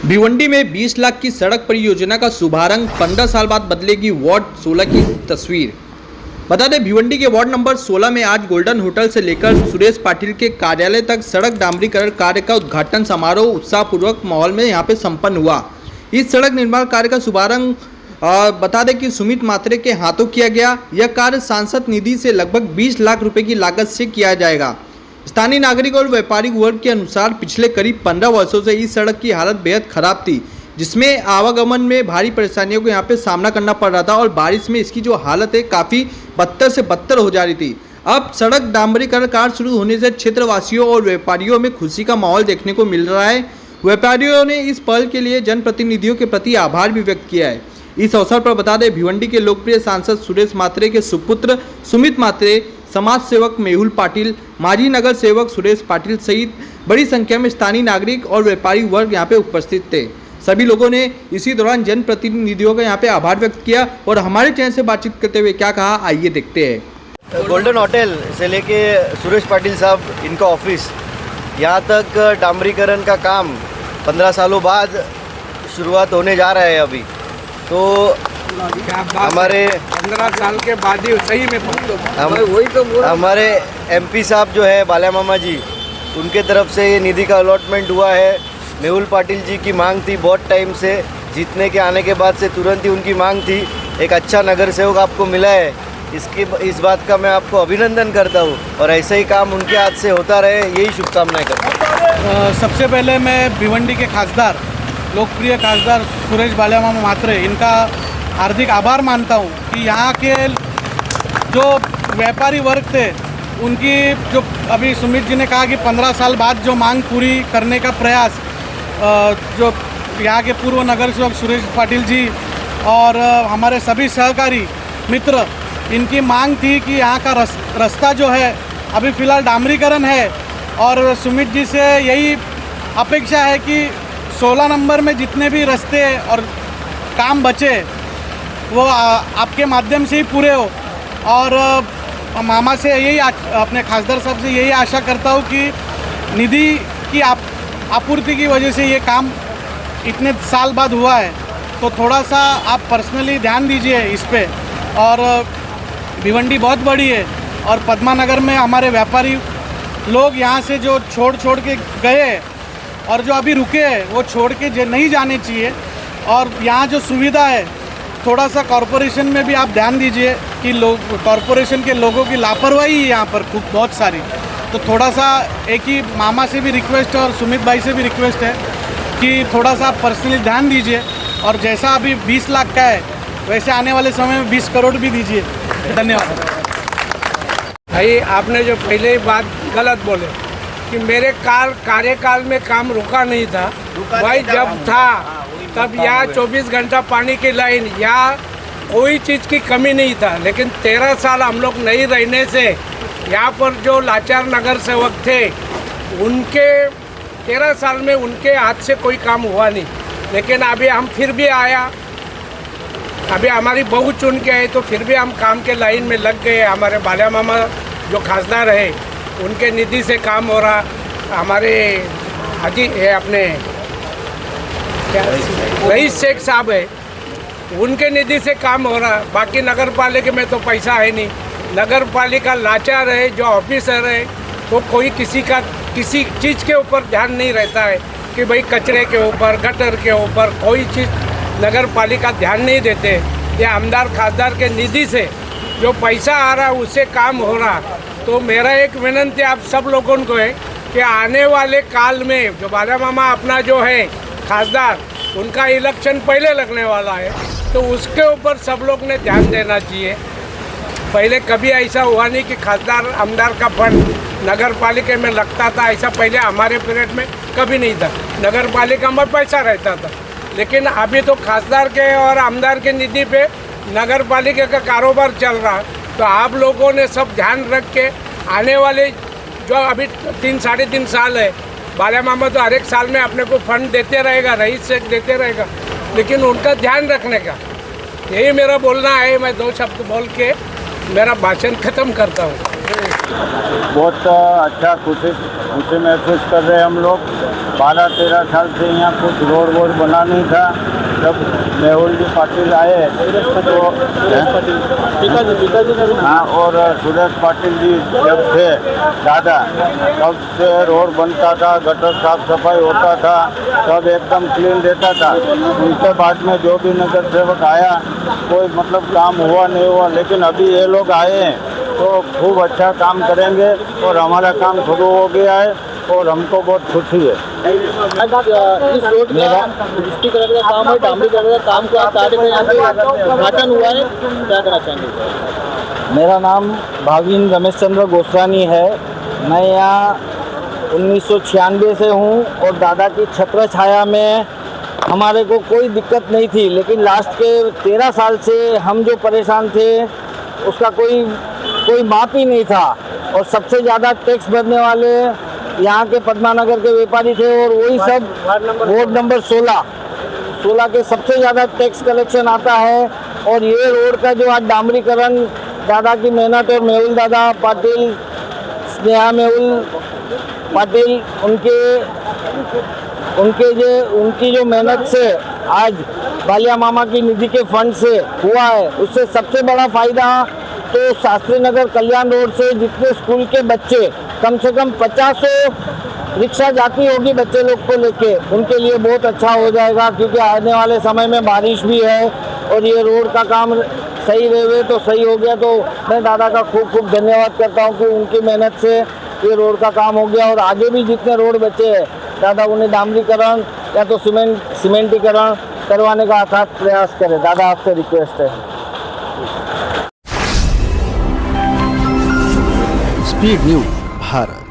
भिवंडी में 20 लाख की सड़क परियोजना का शुभारंभ, 15 साल बाद बदलेगी वार्ड 16 की तस्वीर। बता दें, भिवंडी के वार्ड नंबर 16 में आज गोल्डन होटल से लेकर सुरेश पाटिल के कार्यालय तक सड़क डामरीकरण कार्य का उद्घाटन समारोह उत्साहपूर्वक माहौल में यहां पे संपन्न हुआ। इस सड़क निर्माण कार्य का शुभारंभ बता दें कि सुमित मात्रे के हाथों किया गया। यह कार्य सांसद निधि से लगभग 20 लाख रुपए की लागत से किया जाएगा। स्थानीय नागरिक और व्यापारिक वर्ग के अनुसार पिछले करीब 15 वर्षों से इस सड़क की हालत बेहद खराब थी, जिसमें आवागमन में भारी परेशानियों को यहाँ पे सामना करना पड़ रहा था और बारिश में इसकी जो हालत है काफ़ी बदतर से बदतर हो जा रही थी। अब सड़क डामरीकरण कार्य शुरू होने से क्षेत्रवासियों और व्यापारियों में खुशी का माहौल देखने को मिल रहा है। व्यापारियों ने इस पहल के लिए जनप्रतिनिधियों के प्रति आभार भी व्यक्त किया है। इस अवसर पर बता दें, भिवंडी के लोकप्रिय सांसद सुरेश मात्रे के सुपुत्र सुमित मात्रे, समाज सेवक मेहुल पाटिल, माजी नगर सेवक सुरेश पाटिल सहित बड़ी संख्या में स्थानीय नागरिक और व्यापारी वर्ग यहां पे उपस्थित थे। सभी लोगों ने इसी दौरान जनप्रतिनिधियों का यहां पे आभार व्यक्त किया और हमारे चैनल से बातचीत करते हुए क्या कहा, आइए देखते हैं। गोल्डन होटल से लेके सुरेश पाटिल साहब इनका ऑफिस यहाँ तक डामरीकरण का काम 15 सालों बाद शुरुआत होने जा रहा है। अभी तो हमारे 15 साल के बाद ही सही में वही तो हमारे एमपी साहब जो है बाला मामा जी, उनके तरफ से ये निधि का अलॉटमेंट हुआ है। मेहुल पाटिल जी की मांग थी बहुत टाइम से, जीतने के आने के बाद से तुरंत ही उनकी मांग थी। एक अच्छा नगर सेवक आपको मिला है, इस बात का मैं आपको अभिनंदन करता हूँ और ऐसा ही काम उनके हाथ से होता रहे, यही शुभकामनाएं करता हूँ। सबसे पहले मैं भिवंडी के खासदार, लोकप्रिय खासदार सुरेश बाला मामा मात्रे, इनका हार्दिक आभार मानता हूँ कि यहाँ के जो व्यापारी वर्ग थे उनकी जो अभी सुमित जी ने कहा कि 15 साल बाद जो मांग पूरी करने का प्रयास जो यहाँ के पूर्व नगर सेवक सुरेश पाटिल जी और हमारे सभी सहकारी मित्र, इनकी मांग थी कि यहाँ का रास्ता जो है अभी फ़िलहाल डामरीकरण है और सुमित जी से यही अपेक्षा है कि 16 नंबर में जितने भी रास्ते और काम बचे वो आपके माध्यम से ही पूरे हो। और मामा से यही अपने खासदार साहब से यही आशा करता हूँ कि निधि की आपूर्ति की वजह से ये काम इतने साल बाद हुआ है, तो थोड़ा सा आप पर्सनली ध्यान दीजिए इस पे। और भिवंडी बहुत बड़ी है और पद्मा नगर में हमारे व्यापारी लोग यहाँ से जो छोड़ के गए और जो अभी रुके हैं वो छोड़ के नहीं जाने चाहिए। और यहाँ जो सुविधा है, थोड़ा सा कॉरपोरेशन में भी आप ध्यान दीजिए कि कॉरपोरेशन के लोगों की लापरवाही है यहाँ पर बहुत सारी। तो थोड़ा सा एक ही मामा से भी रिक्वेस्ट है और सुमित भाई से भी रिक्वेस्ट है कि थोड़ा सा पर्सनली ध्यान दीजिए और जैसा अभी 20 लाख का है वैसे आने वाले समय में 20 करोड़ भी दीजिए। धन्यवाद। भाई, आपने जो पहले ही बात गलत बोले कि मेरे कार्यकाल में काम रुका नहीं था। भाई, जब था तब यहाँ 24 घंटा पानी की लाइन, यहाँ कोई चीज़ की कमी नहीं था। लेकिन 13 साल हम लोग नहीं रहने से यहाँ पर जो लाचार नगर सेवक थे, उनके 13 साल में उनके हाथ से कोई काम हुआ नहीं। लेकिन अभी हम फिर भी आया, अभी हमारी बहू चुन के आए तो फिर भी हम काम के लाइन में लग गए। हमारे बाला मामा जो खासदार है उनके निधि से काम हो रहा। हमारे हाजी है अपने रईस शेख साहब है, उनके निधि से काम हो रहा। बाकी नगर पालिका में तो पैसा है नहीं। नगर पालिका लाचार है, जो ऑफिसर है तो कोई किसी चीज़ के ऊपर ध्यान नहीं रहता है कि भाई कचरे के ऊपर, गटर के ऊपर कोई चीज़ नगर पालिका ध्यान नहीं देते। ये आमदार खासदार के निधि से जो पैसा आ रहा उससे काम हो रहा। तो मेरा एक विनंती आप सब लोगों को है कि आने वाले काल में जो बाला मामा अपना जो है खासदार, उनका इलेक्शन पहले लगने वाला है, तो उसके ऊपर सब लोग ने ध्यान देना चाहिए। पहले कभी ऐसा हुआ नहीं कि खासदार आमदार का फंड नगर पालिका में लगता था, ऐसा पहले हमारे पीरियड में कभी नहीं था। नगर पालिका में पैसा रहता था, लेकिन अभी तो खासदार के और आमदार के निधि पे नगर पालिका का कारोबार चल रहा। तो आप लोगों ने सब ध्यान रख के आने वाले जो अभी 3-3.5 साल है, बाला मामा तो हर एक साल में अपने को फंड देते रहेगा, रईस से देते रहेगा, लेकिन उनका ध्यान रखने का, यही मेरा बोलना है। मैं 2 शब्द बोल के मेरा भाषण ख़त्म करता हूँ। बहुत अच्छा खुशी महसूस कर रहे हैं हम लोग 12-13 साल से यहाँ कुछ रोड वोड बना नहीं था। जब मेहुल जी पाटिल आए तो पिताजी हाँ, और सुरेश पाटिल जी जब थे दादा, तब से रोड बनता था, गटर साफ सफाई होता था, सब एकदम क्लीन रहता था। उनके बाद में जो भी नगर सेवक आया कोई मतलब काम हुआ नहीं हुआ, लेकिन अभी ये लोग आए हैं तो खूब अच्छा काम करेंगे और हमारा काम शुरू हो गया है और हमको बहुत खुशी है। इस रोड का पुष्टिकरण का काम है, डामरीकरण का काम का कार्य में यहाँ पे उद्घाटन हुआ है, क्या कहना चाहेंगे? मेरा नाम भाविन रमेश चंद्र गोस्वामी है। मैं यहाँ 1996 से हूँ और दादा की छत्र छाया में हमारे को कोई दिक्कत नहीं थी, लेकिन लास्ट के 13 साल से हम जो परेशान थे उसका कोई माप ही नहीं था। और सबसे ज़्यादा टैक्स भरने वाले यहाँ के पद्मानगर के व्यापारी थे और वही सब वार्ड नंबर 16 के सबसे ज़्यादा टैक्स कलेक्शन आता है। और ये रोड का जो आज डामरीकरण दादा की मेहनत और मेहुल दादा पाटिल, स्नेहा मेहुल पाटिल, उनकी जो मेहनत से आज बालिया मामा की निधि के फंड से हुआ है, उससे सबसे बड़ा फ़ायदा तो शास्त्री नगर कल्याण रोड से जितने स्कूल के बच्चे, कम से कम 50 रिक्शा जाती होगी बच्चे लोग को लेके, उनके लिए बहुत अच्छा हो जाएगा। क्योंकि आने वाले समय में बारिश भी है और ये रोड का काम सही रहे तो सही हो गया। तो मैं दादा का खूब धन्यवाद करता हूँ कि उनकी मेहनत से ये रोड का काम हो गया। और आगे भी जितने रोड बचे हैं दादा उन्हें डामरीकरण या तो सीमेंटीकरण करवाने का अथाक प्रयास करें। दादा आपसे रिक्वेस्ट है। Speed news Bharat.